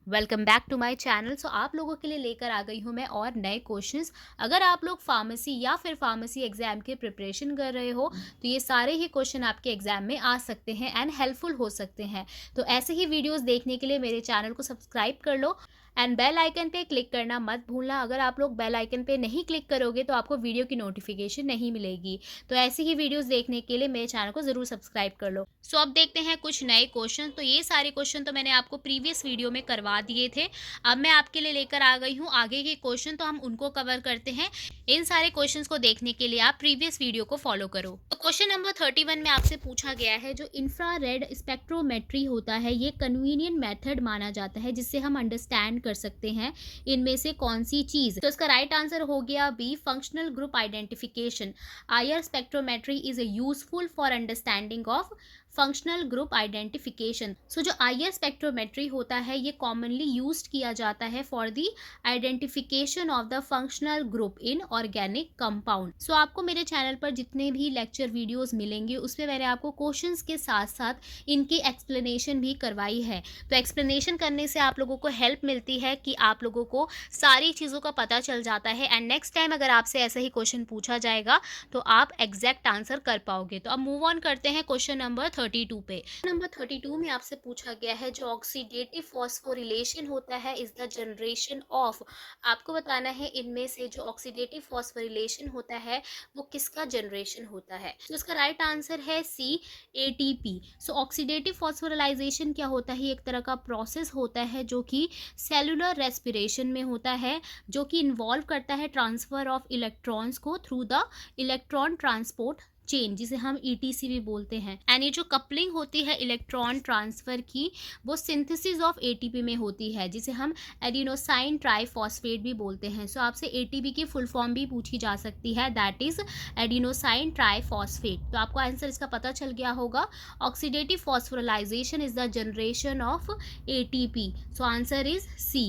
Welcome back to my channel. So आप लोगों के लिए लेकर आ गई हूँ मैं और नए क्वेश्चंस। अगर आप लोग फार्मेसी या फिर फार्मेसी एग्जाम की प्रिपरेशन कर रहे हो तो ये सारे ही क्वेश्चन आपके एग्जाम में आ सकते हैं एंड हेल्पफुल हो सकते हैं। तो ऐसे ही वीडियोस देखने के लिए मेरे चैनल को सब्सक्राइब कर लो एंड बेल आइकन पे क्लिक करना मत भूलना। अगर आप लोग बेल आइकन पे नहीं क्लिक करोगे तो आपको वीडियो की नोटिफिकेशन नहीं मिलेगी। तो ऐसी ही वीडियोस देखने के लिए मेरे चैनल को ज़रूर सब्सक्राइब कर लो। सो अब देखते हैं कुछ नए क्वेश्चन। तो ये सारे क्वेश्चन तो मैंने आपको प्रीवियस वीडियो में करवा दिए थे। अब मैं आपके लिए लेकर आ गई हूँ आगे के क्वेश्चन, तो हम उनको कवर करते हैं। इन सारे क्वेश्चंस को देखने के लिए आप प्रीवियस वीडियो को फॉलो करो। तो क्वेश्चन नंबर 31 में आपसे पूछा गया है, जो इंफ्रारेड स्पेक्ट्रोमेट्री होता है ये कन्वीनियंट मेथड माना जाता है जिससे हम अंडरस्टैंड कर सकते हैं इनमें से कौन सी चीज। तो इसका राइट आंसर हो गया B, functional group identification. IR spectrometry is useful for understanding of functional group identification. So जो आईआर स्पेक्ट्रोमेट्री होता है ये कॉमनली यूज किया जाता है for the identification of the functional group in organic compound. So आपको मेरे चैनल पर जितने भी लेक्चर वीडियोस मिलेंगे उसमें मैंने आपको क्वेश्चंस के साथ साथ इनकी एक्सप्लेनेशन भी करवाई है। तो एक्सप्लेनेशन करने से आप लोगों को हेल्प मिलती है कि आप लोगों को सारी चीज़ों का पता चल जाता है एंड नेक्स्ट टाइम अगर आपसे ऐसा ही क्वेश्चन पूछा जाएगा तो आप एग्जैक्ट आंसर कर पाओगे। तो अब मूव ऑन करते हैं क्वेश्चन नंबर 32 पे। नंबर 32 में आपसे पूछा गया है, जो ऑक्सीडेटिव फॉस्फोरिलेशन होता है इज द जनरेशन ऑफ। आपको बताना है इनमें से जो ऑक्सीडेटिव फॉस्फोरिलेशन होता है वो किसका जनरेशन होता है। तो इसका राइट आंसर है सी, एटीपी। सो ऑक्सीडेटिव फॉस्फोरिलाइजेशन क्या होता है, एक तरह का प्रोसेस होता है जो कि सेलुलर रेस्पिरेशन में होता है, जो कि इन्वॉल्व करता है ट्रांसफर ऑफ इलेक्ट्रॉन्स को through the electron transport chain, जिसे हम ईटीसी भी बोलते हैं। एंड ये जो कपलिंग होती है इलेक्ट्रॉन ट्रांसफर की वो सिंथेसिस ऑफ एटीपी में होती है, जिसे हम एडिनोसाइन ट्राइफॉस्फेट भी बोलते हैं। सो आपसे एटीपी की फुल फॉर्म भी पूछी जा सकती है, दैट इज एडिनोसाइन ट्राइफॉस्फेट। तो आपको आंसर इसका पता चल गया होगा। Oxidative phosphorylation is the generation of ATP. So answer is C.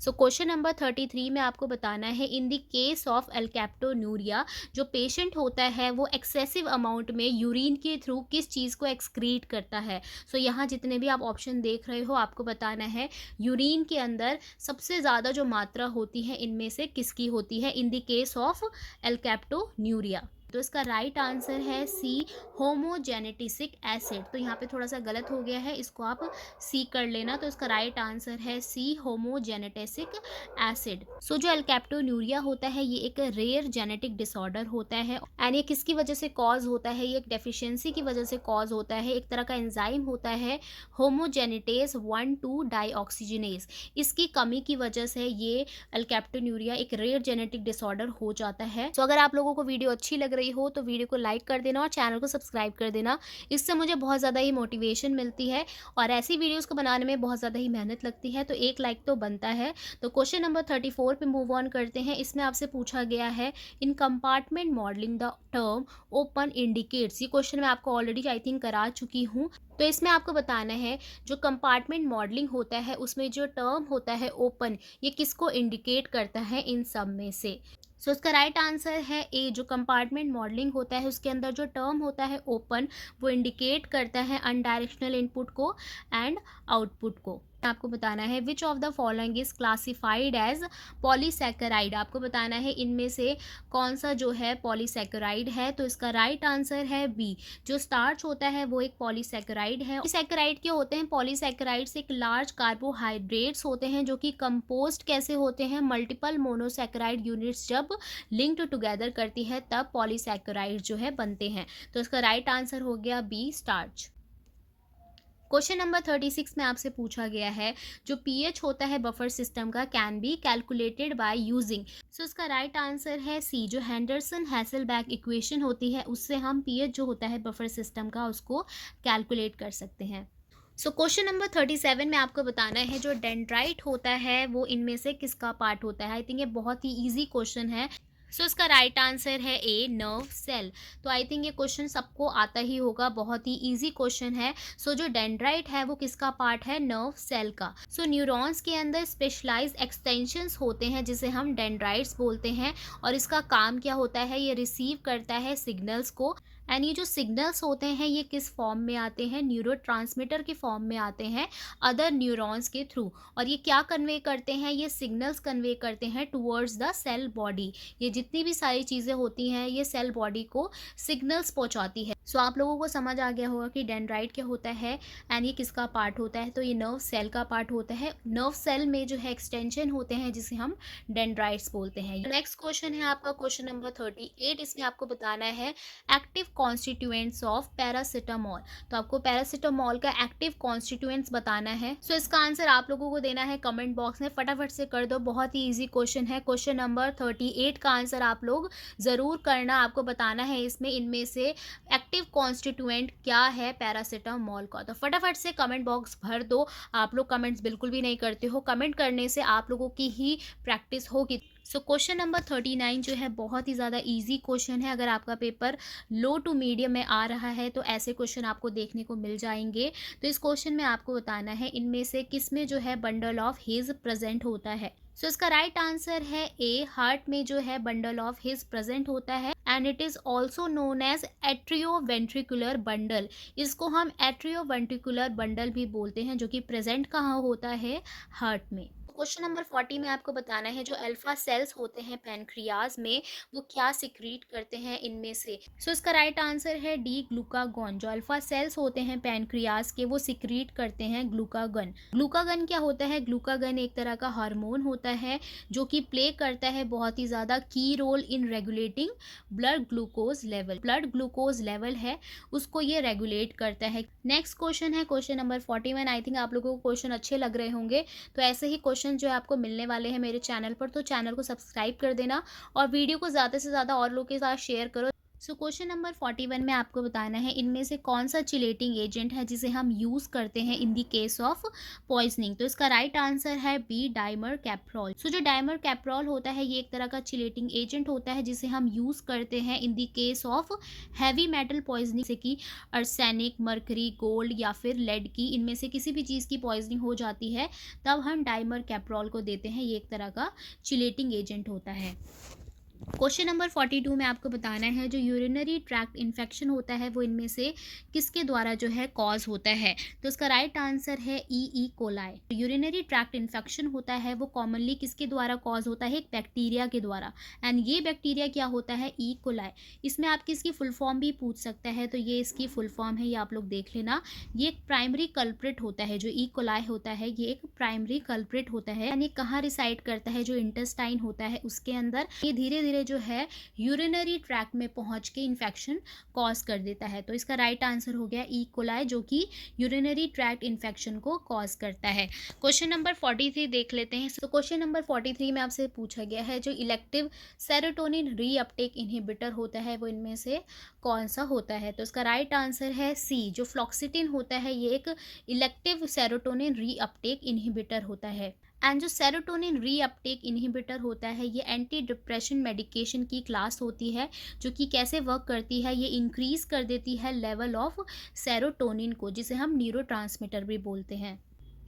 So question number 33 में आपको बताना है, in the case of alkaptonuria जो पेशेंट होता है वो एक्सेसिव अमाउंट में यूरिन के थ्रू किस चीज़ को एक्सक्रीट करता है। सो यहाँ जितने भी आप ऑप्शन देख रहे हो आपको बताना है यूरिन के अंदर सबसे ज़्यादा जो मात्रा होती है इनमें से किसकी होती है इन द केस ऑफ एल्केप्टोन्यूरिया। तो इसका राइट आंसर है सी, होमोजेनेटिसिक एसिड। तो यहाँ पे थोड़ा सा गलत हो गया है, इसको आप सी कर लेना। तो इसका राइट आंसर है सी, होमोजेनेटिसिक एसिड। सो जो एल्केप्टोन्यूरिया होता है ये एक रेयर जेनेटिक डिसऑर्डर होता है एंड ये किसकी वजह से कॉज होता है, ये एक डेफिशिएंसी की वजह से कॉज होता है। एक तरह का एंजाइम होता है होमोजेनेटेस 1,2 डाईऑक्सीजनेस, इसकी कमी की वजह से ये एल्केप्टोन्यूरिया एक रेयर जेनेटिक डिसऑर्डर हो जाता है। तो अगर आप लोगों को वीडियो अच्छी लग रही हो तो वीडियो को लाइक कर देना और चैनल को सब्सक्राइब कर देना, इससे मुझे बहुत ज़्यादा ही मोटिवेशन मिलती है और ऐसी वीडियोस को बनाने में बहुत ज़्यादा ही मेहनत लगती है, तो एक लाइक तो बनता है। तो क्वेश्चन नंबर 34 पे मूव ऑन करते हैं। इसमें आपसे पूछा गया है, in compartment modelling the term open indicates. ये क्वेश्चन मैं आपको ऑलरेडी आई थिंक करा चुकी हूँ। तो इसमें आपको बताना है जो कंपार्टमेंट मॉडलिंग होता है उसमें जो टर्म होता है ओपन, ये किसको इंडिकेट करता है इन सब में से। सो इसका राइट आंसर है ए, जो कंपार्टमेंट मॉडलिंग होता है उसके अंदर जो टर्म होता है ओपन वो इंडिकेट करता है अनडायरेक्शनल इनपुट को एंड आउटपुट को। आपको बताना है which of the following is classified as polysaccharide. आपको बताना है इनमें से कौन सा जो है पॉलीसैकेराइड है। तो इसका राइट आंसर है बी, जो स्टार्च होता है वो एक पॉलीसैकेराइड है। पॉलीसैकेराइड क्या होते हैं, पॉलीसैकेराइड्स एक लार्ज कार्बोहाइड्रेट्स होते हैं जो कि कंपोस्ट कैसे होते हैं, मल्टीपल मोनोसैकेराइड यूनिट्स जब लिंक्ड टुगेदर करती है तब पॉलीसैकेराइड जो है बनते हैं। तो इसका राइट आंसर हो गया बी, स्टार्च। क्वेश्चन नंबर 36 में आपसे पूछा गया है, जो पीएच होता है बफर सिस्टम का can be calculated by using. So इसका राइट आंसर है सी, जो हेंडरसन हैसेलबैक इक्वेशन होती है उससे हम पीएच जो होता है बफर सिस्टम का उसको कैलकुलेट कर सकते हैं। सो क्वेश्चन नंबर 37 में आपको बताना है, जो डेंड्राइट होता है वो इनमें से किसका पार्ट होता है। आई थिंक ये बहुत ही ईजी क्वेश्चन है। सो इसका राइट आंसर है ए, नर्व सेल। तो आई थिंक ये क्वेश्चन सबको आता ही होगा, बहुत ही इजी क्वेश्चन है। सो जो डेंड्राइट है वो किसका पार्ट है, नर्व सेल का। सो न्यूरॉन्स के अंदर स्पेशलाइज्ड एक्सटेंशंस होते हैं जिसे हम डेंड्राइट्स बोलते हैं और इसका काम क्या होता है, ये रिसीव करता है सिग्नल्स को एंड ये जो सिग्नल्स होते हैं ये किस फॉर्म में आते हैं, न्यूरोट्रांसमीटर के फॉर्म में आते हैं अदर न्यूरॉन्स के थ्रू। और ये क्या कन्वे करते हैं, ये सिग्नल्स कन्वे करते हैं टुवर्ड्स द सेल बॉडी। ये जितनी भी सारी चीज़ें होती हैं ये सेल बॉडी को सिग्नल्स पहुंचाती है। सो आप लोगों को समझ आ गया होगा कि डेंड्राइट क्या होता है एंड ये किसका पार्ट होता है। तो ये नर्व सेल का पार्ट होता है। नर्व सेल में जो है एक्सटेंशन होते हैं जिसे हम डेंड्राइट्स बोलते हैं। नेक्स्ट क्वेश्चन है आपका क्वेश्चन नंबर 38। इसमें आपको बताना है एक्टिव कॉन्स्टिट्यूएंट्स ऑफ पैरासिटामोल। तो आपको पैरासिटामोल का एक्टिव कॉन्स्टिट्यूएंट्स बताना है। सो इसका आंसर आप लोगों को देना है कमेंट बॉक्स में, फटाफट से कर दो। बहुत ही इजी क्वेश्चन है। क्वेश्चन नंबर 38 का आंसर आप लोग ज़रूर करना। आपको बताना है इसमें इनमें से एक्टिव कॉन्स्टिट्यूएंट क्या है पैरासिटामोल का। तो फटाफट से कमेंट बॉक्स भर दो। आप लोग कमेंट्स बिल्कुल भी नहीं करते हो, कमेंट करने से आप लोगों की ही प्रैक्टिस होगी। सो क्वेश्चन नंबर 39 जो है बहुत ही ज़्यादा इजी क्वेश्चन है। अगर आपका पेपर लो टू मीडियम में आ रहा है तो ऐसे क्वेश्चन आपको देखने को मिल जाएंगे। तो इस क्वेश्चन में आपको बताना है इनमें से किस में जो है बंडल ऑफ हिज प्रेजेंट होता है। सो इसका राइट आंसर है ए, हार्ट में जो है बंडल ऑफ हिज प्रेजेंट होता है and it is also known as atrioventricular bundle. इसको हम एट्रियोवेंट्रिकुलर बंडल भी बोलते हैं, जो कि प्रेजेंट कहाँ होता है, हार्ट में। क्वेश्चन नंबर 40 में आपको बताना है जो अल्फा सेल्स होते हैं पैनक्रियाज में वो क्या सिक्रीट करते हैं इनमें से। सो इसका राइट आंसर है डी, ग्लूकागॉन। जो अल्फा सेल्स होते हैं पैनक्रियाज के वो सिक्रीट करते हैं ग्लूकागन। ग्लूकागन क्या होता है, ग्लूकागन एक तरह का हार्मोन होता है जो कि प्ले करता है बहुत ही ज़्यादा की role in regulating blood glucose level. Blood glucose level है उसको ये रेगुलेट करता है। नेक्स्ट क्वेश्चन है क्वेश्चन नंबर 41। आई थिंक आप लोगों को क्वेश्चन अच्छे लग रहे होंगे। तो ऐसे ही क्वेश्चन जो है आपको मिलने वाले हैं मेरे चैनल पर, तो चैनल को सब्सक्राइब कर देना और वीडियो को ज़्यादा से ज़्यादा और लोगों के साथ शेयर करो। सो क्वेश्चन नंबर 41 में आपको बताना है इनमें से कौन सा चिलेटिंग एजेंट है जिसे हम यूज़ करते हैं in the case of poisoning. तो इसका राइट आंसर है बी, डाइमर कैप्रोल। सो जो डाइमर कैप्रोल होता है ये एक तरह का चिलेटिंग एजेंट होता है जिसे हम यूज़ करते हैं in the case of heavy metal poisoning, जैसे कि अर्सेनिक, मरकरी, गोल्ड या फिर लेड की, इनमें से किसी भी चीज़ की पॉइजनिंग हो जाती है तब हम डाइमर कैप्रोल को देते हैं। ये एक तरह का चिलेटिंग एजेंट होता है। क्वेश्चन नंबर 42 में आपको बताना है जो यूरिनरी ट्रैक्ट इन्फेक्शन होता है वो इनमें से किसके द्वारा जो है कॉज होता है। तो इसका राइट आंसर है E coli. Urinary tract infection होता है वो कॉमनली किसके द्वारा कॉज होता है, एक बैक्टीरिया के द्वारा। एंड ये बैक्टीरिया क्या होता है, ई कोलाई। इसमें आपकी इसकी फुल फॉर्म भी पूछ सकता है, तो ये इसकी फुल फॉर्म है, ये आप लोग देख लेना। ये एक प्राइमरी कल्प्रिट होता है। जो ई कोलाई होता है ये एक प्राइमरी कल्प्रिट होता है। यानी कहाँ रिसाइड करता है, जो इंटेस्टाइन होता है उसके अंदर। ये धीरे धीरे जो है यूरिनरी ट्रैक्ट में पहुंच के इन्फेक्शन कॉज कर देता है। तो इसका राइट आंसर हो गया ई कोलाई, जो कि यूरिनरी ट्रैक्ट इन्फेक्शन को कॉज करता है। क्वेश्चन नंबर 43 देख लेते हैं। तो क्वेश्चन नंबर 43 में आपसे पूछा गया है जो इलेक्टिव सेरोटोनिन रीअपटेक इनहिबिटर होता है वो इनमें से कौन सा होता है। तो इसका राइट आंसर है सी, जो फ्लॉक्सिटिन होता है ये एक इलेक्टिव सेरोटोनिन रीअपटेक इनहिबिटर होता है। एंड जो सेरोटोनिन रीअपटेक इनहिबिटर होता है ये एंटी डिप्रेशन मेडिकेशन की क्लास होती है, जो कि कैसे वर्क करती है, ये इंक्रीज कर देती है लेवल ऑफ सेरोटोनिन को, जिसे हम न्यूरोट्रांसमीटर भी बोलते हैं।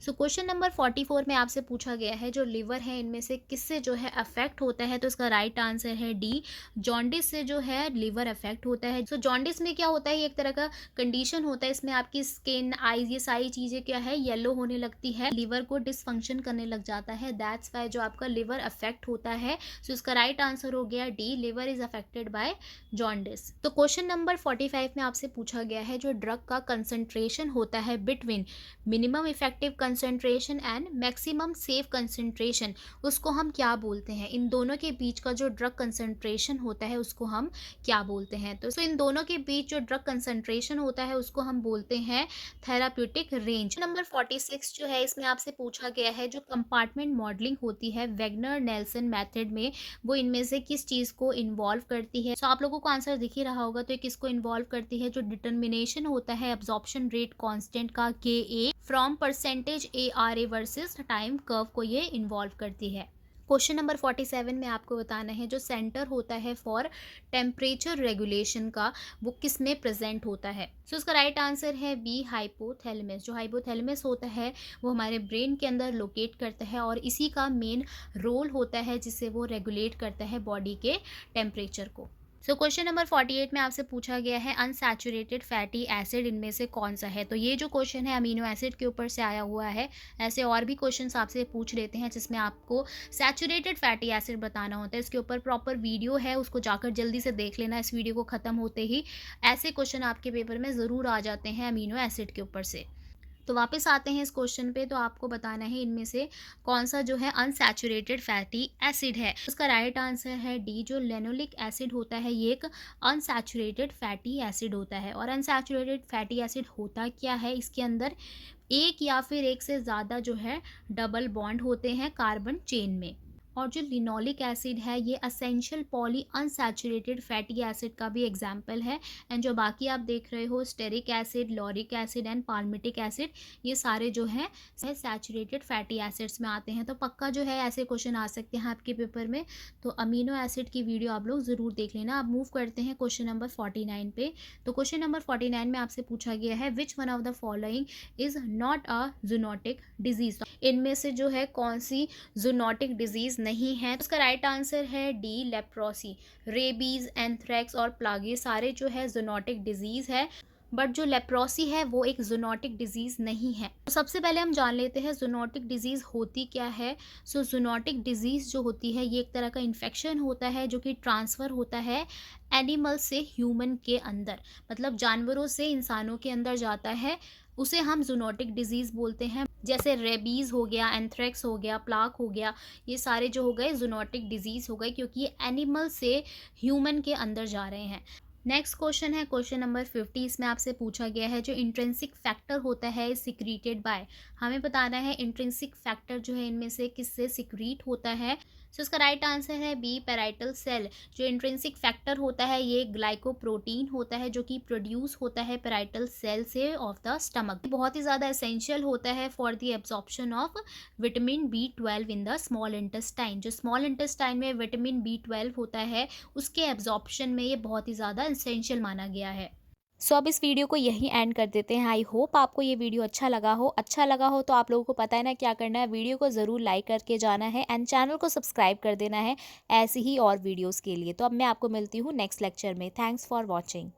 सो क्वेश्चन नंबर 44 में आपसे पूछा गया है जो लिवर है इनमें से किससे जो है अफेक्ट होता है। तो इसका राइट आंसर है डी, जॉन्डिस से जो है लिवर अफेक्ट होता है। सो जॉन्डिस में क्या होता है, ये एक तरह का कंडीशन होता है, इसमें आपकी स्किन, आईज, ये सारी चीज़ें क्या है येलो होने लगती है, लिवर को डिसफंक्शन करने लग जाता है। दैट्स वाई जो आपका लिवर अफेक्ट होता है। सो इसका राइट आंसर हो गया D, liver is affected by jaundice. तो क्वेश्चन नंबर 45 में आपसे पूछा गया है जो ड्रग का कंसंट्रेशन होता है between minimum effective concentration and maximum safe concentration, उसको हम क्या बोलते हैं। इन दोनों के बीच का जो ड्रग कंसंट्रेशन होता है उसको हम क्या बोलते हैं। तो इन दोनों के बीच जो ड्रग कंसंट्रेशन होता है उसको हम बोलते हैं थेराप्यूटिक रेंज। नंबर 46 जो है इसमें आपसे पूछा गया है जो कंपार्टमेंट मॉडलिंग होती है वेगनर नेल्सन मेथड में वो इनमें से किस चीज़ को इन्वॉल्व करती है। तो आप लोगों को आंसर दिख ही रहा होगा। तो ये किसको इन्वॉल्व करती है, जो डिटर्मिनेशन होता है एब्जॉर्प्शन रेट कांस्टेंट का के from percentage ARA versus time curve को ये इन्वॉल्व करती है। क्वेश्चन नंबर 47 में आपको बताना है जो सेंटर होता है फॉर टेम्परेचर रेगुलेशन का वो किस में प्रेजेंट होता है। सो उसका राइट आंसर है बी, हाइपोथैलेमस। जो हाइपोथैलेमस होता है वो हमारे ब्रेन के अंदर लोकेट करता है और इसी का मेन रोल होता है जिससे वो रेगुलेट करता है बॉडी के टेम्परेचर को। सो क्वेश्चन नंबर 48 में आपसे पूछा गया है अनसैचुरेटेड फैटी एसिड इनमें से कौन सा है। तो ये जो क्वेश्चन है अमीनो एसिड के ऊपर से आया हुआ है। ऐसे और भी क्वेश्चंस आपसे पूछ लेते हैं जिसमें आपको सैचुरेटेड फैटी एसिड बताना होता है। इसके ऊपर प्रॉपर वीडियो है, उसको जाकर जल्दी से देख लेना इस वीडियो को ख़त्म होते ही। ऐसे क्वेश्चन आपके पेपर में ज़रूर आ जाते हैं अमीनो एसिड के ऊपर से। तो वापस आते हैं इस क्वेश्चन पे, तो आपको बताना है इनमें से कौन सा जो है अनसैचुरेटेड फैटी एसिड है। उसका राइट आंसर है डी, जो लेनोलिक एसिड होता है ये एक अनसैचुरेटेड फैटी एसिड होता है। और अनसैचुरेटेड फैटी एसिड होता क्या है, इसके अंदर एक या फिर एक से ज़्यादा जो है डबल बॉन्ड होते हैं कार्बन चेन में। और जो लिनोलिक एसिड है ये essential poly unsaturated fatty acid का भी एग्जाम्पल है। एंड जो बाकी आप देख रहे हो stearic acid, lauric acid and palmitic acid, ये सारे जो है सैचुरेटेड फैटी एसिड्स में आते हैं। तो पक्का जो है ऐसे क्वेश्चन आ सकते हैं आपके पेपर में। तो अमीनो एसिड की वीडियो आप लोग ज़रूर देख लेना। अब मूव करते हैं क्वेश्चन नंबर 49 पे। तो क्वेश्चन नंबर 49 में आपसे पूछा गया है which one of the following is not a zoonotic disease. इनमें से जो है कौन सी जूनोटिक डिजीज़ नहीं है। तो उसका राइट आंसर है डी, लेप्रोसी। रेबीज, एंथ्रेक्स और प्लाग ये सारे जो है जूनोटिक डिजीज़ है, बट जो लेप्रोसी है वो एक जूनोटिक डिजीज़ नहीं है। तो सबसे पहले हम जान लेते हैं जूनोटिक डिजीज़ होती क्या है। सो जूनोटिक डिजीज़ जो होती है ये एक तरह का इन्फेक्शन होता है जो कि ट्रांसफ़र होता है एनिमल से ह्यूमन के अंदर, मतलब जानवरों से इंसानों के अंदर जाता है, उसे हम जूनोटिक डिजीज़ बोलते हैं। जैसे रेबीज़ हो गया, एंथ्रेक्स हो गया, प्लाग हो गया, ये सारे जो हो गए जूनोटिक डिजीज़ हो गए क्योंकि ये एनिमल से ह्यूमन के अंदर जा रहे हैं। नेक्स्ट क्वेश्चन है क्वेश्चन नंबर 50। इसमें आपसे पूछा गया है जो इंट्रिंसिक फैक्टर होता है सिक्रीटेड बाय, हमें बताना है इंट्रिंसिक फैक्टर जो है इनमें से किससे सिक्रीट होता है। सो इसका राइट आंसर है बी, पैराइटल सेल। जो इंट्रिंसिक फैक्टर होता है ये ग्लाइकोप्रोटीन होता है जो कि प्रोड्यूस होता है पैराइटल सेल से ऑफ द स्टमक। बहुत ही ज़्यादा एसेंशियल होता है for the absorption of vitamin B12 in the small intestine. जो स्मॉल इंटेस्टाइन में विटामिन B12 होता है उसके एब्जॉर्प्शन में ये बहुत ही ज़्यादा एसेंशियल माना गया है। सो अब इस वीडियो को यहीं एंड कर देते हैं। आई होप आपको ये वीडियो अच्छा लगा हो। अच्छा लगा हो तो आप लोगों को पता है ना क्या करना है, वीडियो को ज़रूर लाइक करके जाना है एंड चैनल को सब्सक्राइब कर देना है ऐसी ही और वीडियोज़ के लिए। तो अब मैं आपको मिलती हूँ नेक्स्ट लेक्चर में। Thanks for watching.